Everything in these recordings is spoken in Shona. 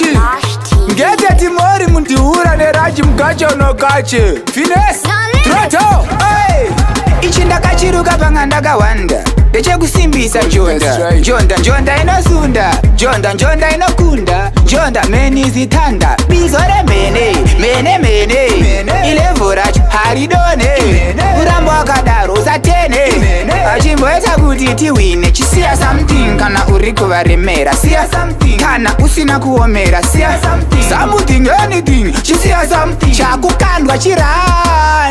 Nachi Ngete timori mundiura neraji mgacho nokache Finesse Troto Hey Ichi ndakachiruka panga ndakawanda ndechekusimbisa njonda inosunda njonda inokunda njonda meni zitanda bizo remene mene ilevo racho haridone urambo wakadaro usatene achimboeta kuti tiwine chisiya something kana uri kuvaremera siya something kana usina kuomera siya something anything chisiya something chakukandwa chira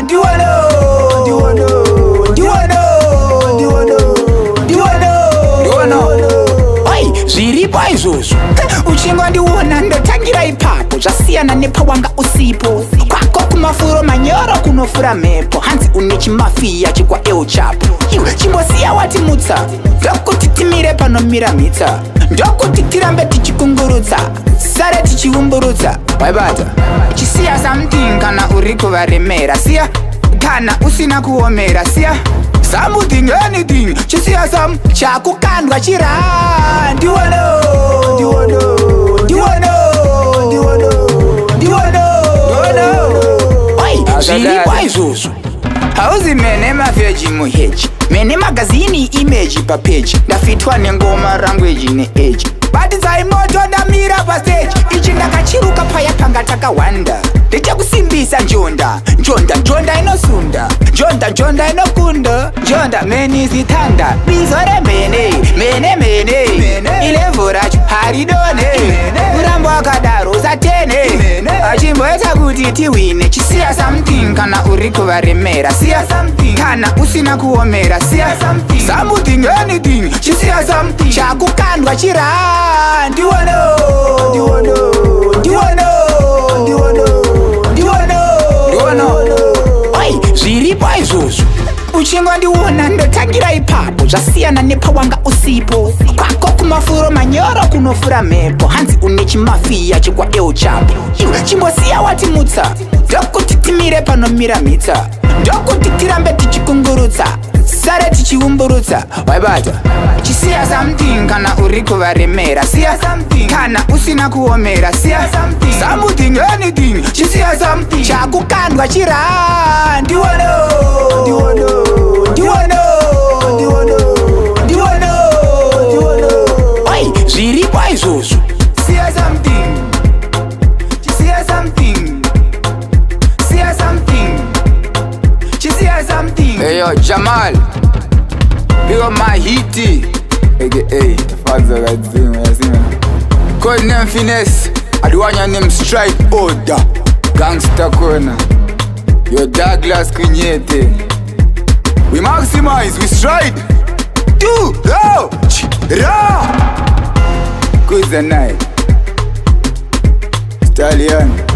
ndiwono zviripo izvozvo uchingo ndiwona ndotangira ipapo zvasiyana nepawanga usipo kwako kumafuro manyoro kunofura mhepo hanzi une chimafiya chikwa euchapo iwe chimbosiya wati mutsa ndokuti timire panomira mhitsa ndokuti tirambe tichikungurutsa sare tichiumburutsa waibata chisiya something kana uri kuvaremera siya kana usina kuomera siya something anything chisiya some chakukandwa chira ndiwono zviripo izvozvo hauzi mene mavheji muheji mene magazini imeji papeji ndafitwa nengoma rangweji neeji batidzai moto ndamira pasteji ichi ndakachiruka paya panga takawanda ndechekusimbisa njonda inosunda njonda inokunda njonda meni zitanda bizo remene mene ilevo racho haridone urambo wakadaro usatene achimboeta kuti tiwine chisiya something kana uri kuvaremera siya something kana usina kuomera siya something anything chisiya something chakukandwa chira ndiwono zviripo izvozvo uchingo ndiwona ndotangira ipapo zvasiyana nepawanga usipo kwako kumafuro manyoro kunofura mhepo hanzi une chimafiya chikwa euchapo iwe chimbosiya wati mutsa ndokuti timire panomira mhitsa ndokuti tirambe tichikungurutsa sare tichiumburutsa waibata chisiya something kana uri kuvaremera siya something kana usina kuomera siya something anything chisiya something chakukandwa chira ndiwono zviripo izvozvo siya something chisiya something chisiya something Eyo Jamal Bigo Mahiti aka Faza Gadzima yasima Code name Finesse Aduanya name Strike Order Gangsta Corner Yo Douglas Kunyete We maximize, we strike Do, go, ra Good the night Stallion